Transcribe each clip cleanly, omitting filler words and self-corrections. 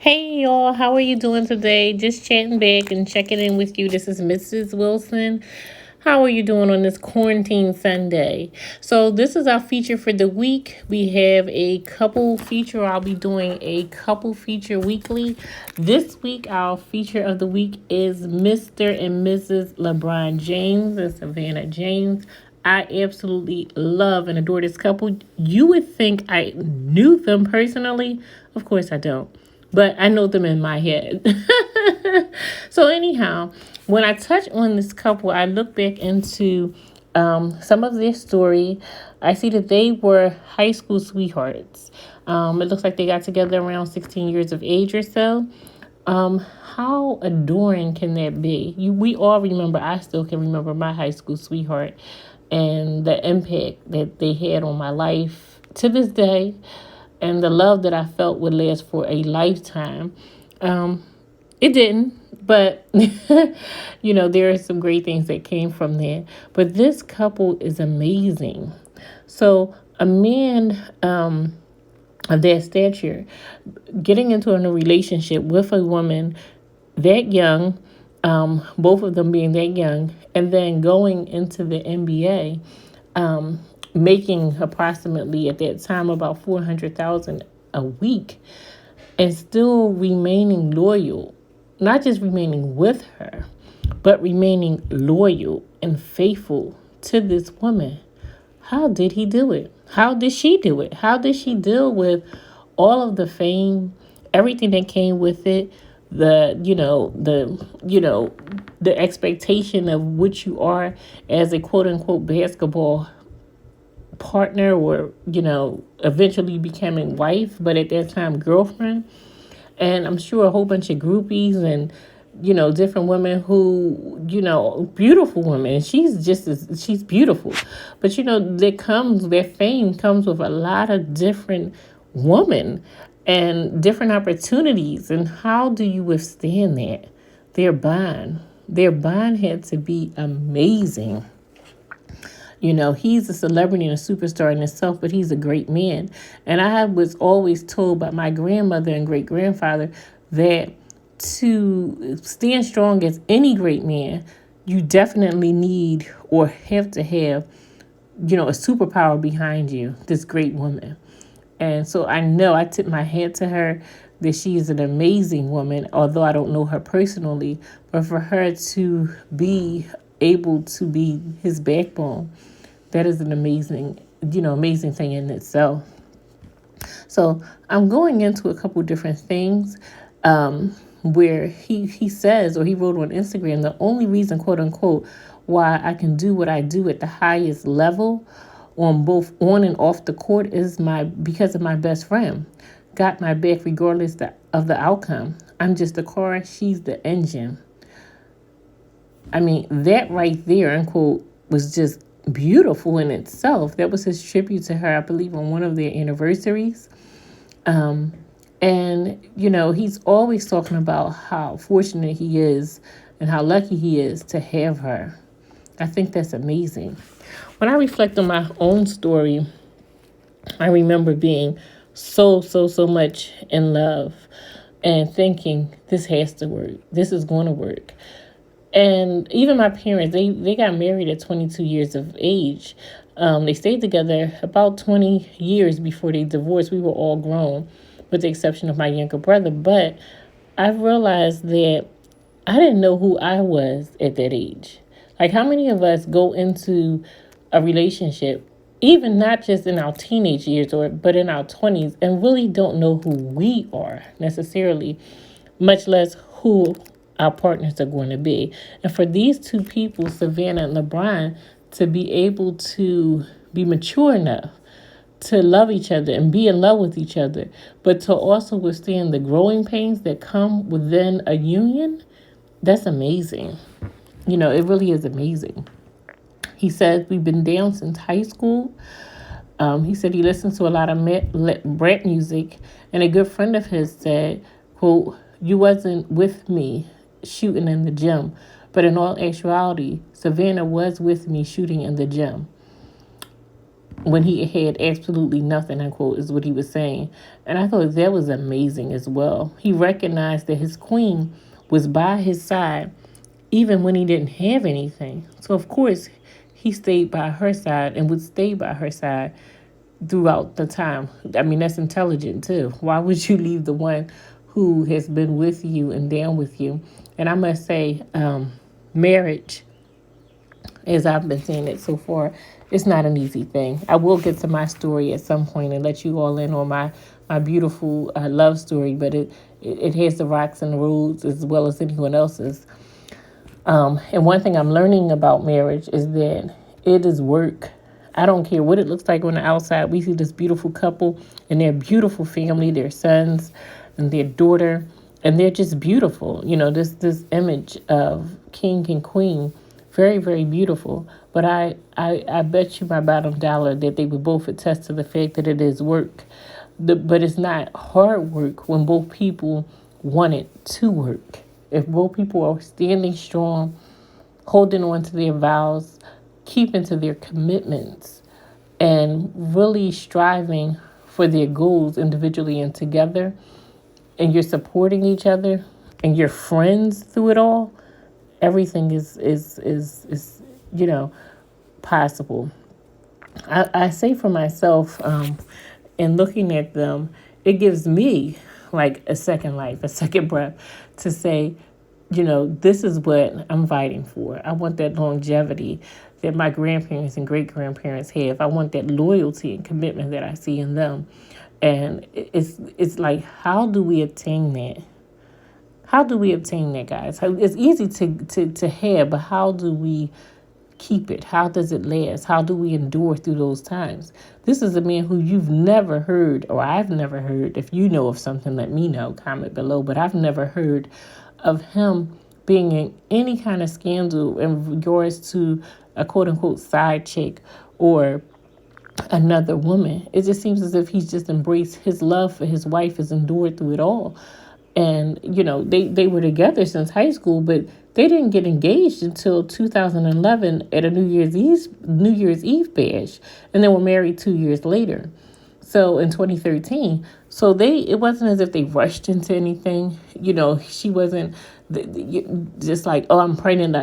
Hey y'all, how are you doing today? Just chatting back and checking in with you. This is Mrs. Wilson. How are you doing on this quarantine Sunday? So this is our feature for the week. We have a couple feature. I'll be doing a couple feature weekly. This week, our feature of the week is Mr. and Mrs. Lebron James and Savannah James. I absolutely love and adore this couple. You would think I knew them personally. Of course I don't, but I know them in my head. So anyhow, when I touch on this couple, I look back into some of their story. I see that they were high school sweethearts. It looks like they got together around 16 years of age or so. How adoring can that be? We all remember, I still can remember my high school sweetheart and the impact that they had on my life to this day, and the love that I felt would last for a lifetime. It didn't, but there are some great things that came from there. But this couple is amazing. So a man of their stature getting into a relationship with a woman that young, both of them being that young, and then going into the NBA, making approximately at that time about 400,000 a week, and still remaining loyal, not just remaining with her, but remaining loyal and faithful to this woman. How did he do it? How did she do it? How did she deal with all of the fame, everything that came with it, the expectation of what you are as a quote unquote basketball partner, or eventually becoming wife, but at that time girlfriend, and I'm sure a whole bunch of groupies and different women who beautiful women, and she's beautiful, but that fame comes with a lot of different women and different opportunities. And how do you withstand that? Their bond had to be amazing. He's a celebrity and a superstar in himself, but he's a great man. And I was always told by my grandmother and great grandfather that to stand strong as any great man, you definitely need or have to have, a superpower behind you, this great woman. And so I know I tip my hat to her that she is an amazing woman, although I don't know her personally, but for her to be able to be his backbone, that is an amazing thing in itself. So I'm going into a couple different things where he says, or he wrote on Instagram, the only reason, quote unquote, why I can do what I do at the highest level on both on and off the court is because of my best friend. Got my back regardless of the outcome. I'm just the car, she's the engine. I mean, that right there, unquote, was just beautiful in itself. That was his tribute to her, I believe, on one of their anniversaries. And he's always talking about how fortunate he is and how lucky he is to have her. I think that's amazing. When I reflect on my own story, I remember being so much in love and thinking, this has to work. This is going to work. And even my parents, they got married at 22 years of age. They stayed together about 20 years before they divorced. We were all grown, with the exception of my younger brother. But I realized that I didn't know who I was at that age. Like, how many of us go into a relationship, even not just in our teenage years, but in our 20s, and really don't know who we are necessarily, much less who our partners are going to be. And for these two people, Savannah and LeBron, to be able to be mature enough to love each other and be in love with each other, but to also withstand the growing pains that come within a union, that's amazing. It really is amazing. He said, we've been down since high school. He said he listens to a lot of rap music, and a good friend of his said, quote, you wasn't with me shooting in the gym, but in all actuality, Savannah was with me shooting in the gym. when he had absolutely nothing, unquote, is what he was saying. And I thought that was amazing as well. He recognized that his queen was by his side even when he didn't have anything. So, of course, he stayed by her side and would stay by her side throughout the time. I mean, that's intelligent too. Why would you leave the one who has been with you and down with you? And I must say, marriage, as I've been seeing it so far, it's not an easy thing. I will get to my story at some point and let you all in on my beautiful love story, but it has the rocks and the roads as well as anyone else's. And one thing I'm learning about marriage is that it is work. I don't care what it looks like on the outside. We see this beautiful couple and their beautiful family, their sons and their daughter, and they're just beautiful. You know, this image of king and queen, very, very beautiful. But I bet you my bottom dollar that they would both attest to the fact that it is work. But it's not hard work when both people want it to work. If both people are standing strong, holding on to their vows, keeping to their commitments, and really striving for their goals individually and together, and you're supporting each other, and you're friends through it all, everything is possible. I say for myself, in looking at them, it gives me like a second life, a second breath to say, this is what I'm fighting for. I want that longevity that my grandparents and great grandparents have. I want that loyalty and commitment that I see in them. And it's like, how do we obtain that? How do we obtain that, guys? It's easy to have, but how do we keep it? How does it last? How do we endure through those times? This is a man who you've never heard, or I've never heard. If you know of something, let me know, comment below. But I've never heard of him being in any kind of scandal in regards to a quote unquote side chick or another woman. It just seems as if he's just embraced his love for his wife, has endured through it all. And, they were together since high school, but they didn't get engaged until 2011 at a New Year's Eve bash. And they were married 2 years later. So in 2013. So it wasn't as if they rushed into anything. She wasn't just like, oh, I'm pregnant.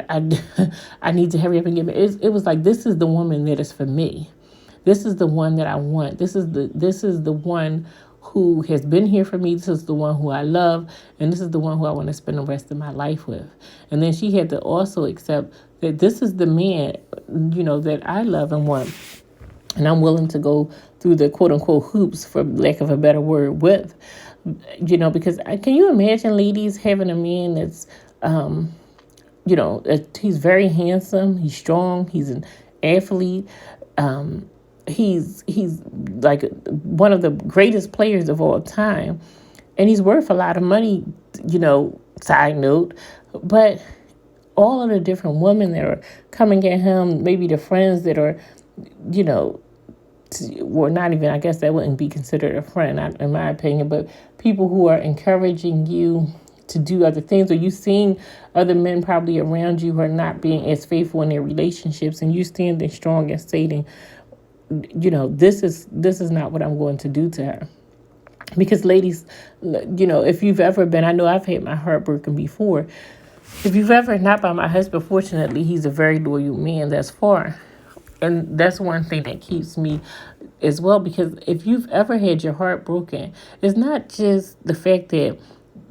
I need to hurry up and get married. It was like, this is the woman that is for me. This is the one that I want. This is the one who has been here for me. This is the one who I love. And this is the one who I want to spend the rest of my life with. And then she had to also accept that this is the man, that I love and want. And I'm willing to go through the quote unquote hoops, for lack of a better word, with, because can you imagine, ladies, having a man that's, he's very handsome. He's strong. He's an athlete. He's like one of the greatest players of all time, and he's worth a lot of money, side note. But all of the different women that are coming at him, maybe the friends that are, were not even, I guess that wouldn't be considered a friend, in my opinion, but people who are encouraging you to do other things, or you seeing other men probably around you who are not being as faithful in their relationships, and you standing strong and stating, this is not what I'm going to do to her. Because ladies, if you've ever been, I know I've had my heart broken before. If you've ever, not by my husband, fortunately, he's a very loyal man thus far. And that's one thing that keeps me as well, because if you've ever had your heart broken, it's not just the fact that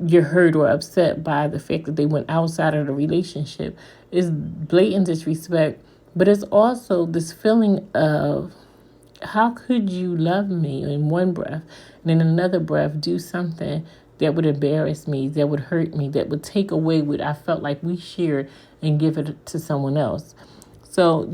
you're hurt or upset by the fact that they went outside of the relationship. It's blatant disrespect, but it's also this feeling of, how could you love me in one breath and in another breath do something that would embarrass me, that would hurt me, that would take away what I felt like we shared and give it to someone else? So,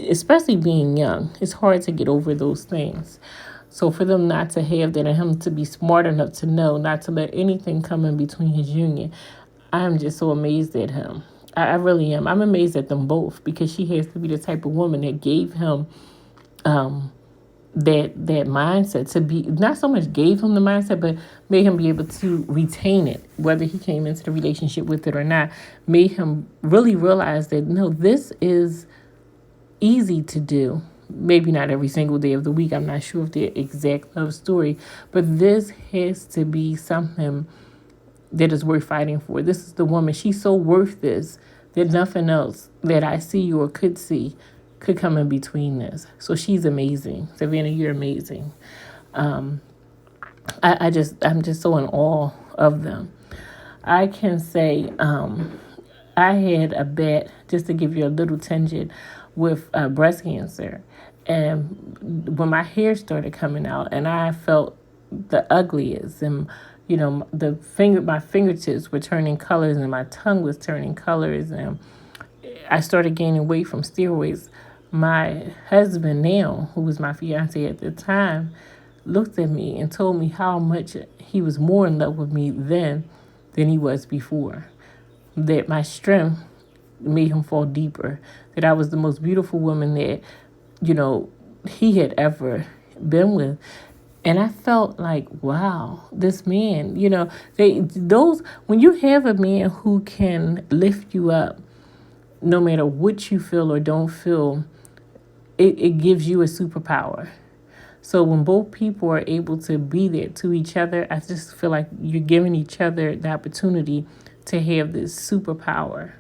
especially being young, it's hard to get over those things. So for them not to have that, and him to be smart enough to know not to let anything come in between his union, I'm just so amazed at him. I really am. I'm amazed at them both, because she has to be the type of woman that gave him that mindset, to be, not so much gave him the mindset, but made him be able to retain it, whether he came into the relationship with it or not, made him really realize that, no, this is easy to do. maybe not every single day of the week. I'm not sure of their exact love story, but this has to be something that is worth fighting for. This is the woman. She's so worth this that nothing else that I see or could see could come in between this. So she's amazing. Savannah, you're amazing. I'm just so in awe of them. I can say I had a bet, just to give you a little tangent, with breast cancer. And when my hair started coming out and I felt the ugliest, and my fingertips were turning colors and my tongue was turning colors, and I started gaining weight from steroids. My husband now, who was my fiance at the time, looked at me and told me how much he was more in love with me then than he was before. That my strength made him fall deeper. That I was the most beautiful woman that, he had ever been with. And I felt like, wow, this man, when you have a man who can lift you up, no matter what you feel or don't feel, it gives you a superpower. So when both people are able to be there to each other, I just feel like you're giving each other the opportunity to have this superpower.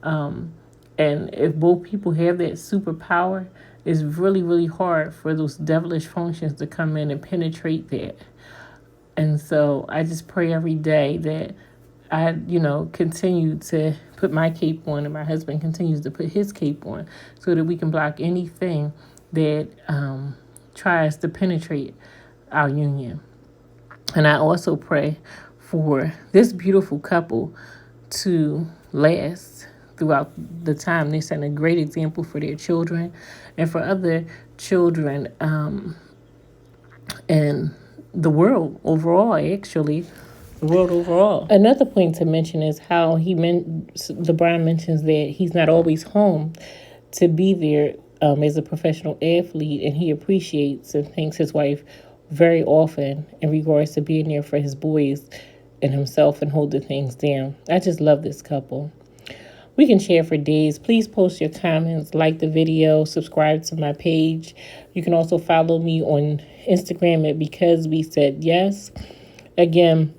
And if both people have that superpower, it's really, really hard for those devilish functions to come in and penetrate that. And so I just pray every day that I, continue to put my cape on and my husband continues to put his cape on so that we can block anything that tries to penetrate our union. And I also pray for this beautiful couple to last throughout the time. They're setting a great example for their children and for other children and the world overall, actually. The world overall. Another point to mention is how LeBron mentions that he's not always home to be there as a professional athlete, and he appreciates and thanks his wife very often in regards to being there for his boys and himself and holding things down. I just love this couple. We can share for days. Please post your comments, like the video, subscribe to my page. You can also follow me on Instagram at Because We Said Yes. Again,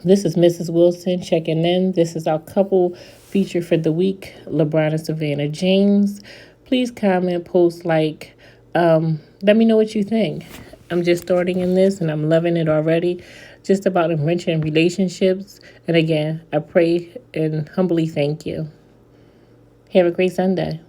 this is Mrs. Wilson checking in. This is our couple feature for the week, Lebron and SavannahJames. Please comment, post, like. Let me know what you think. I'm just starting in this and I'm loving it already. Just about enriching relationships. And again, I pray and humbly thank you. Have a great Sunday.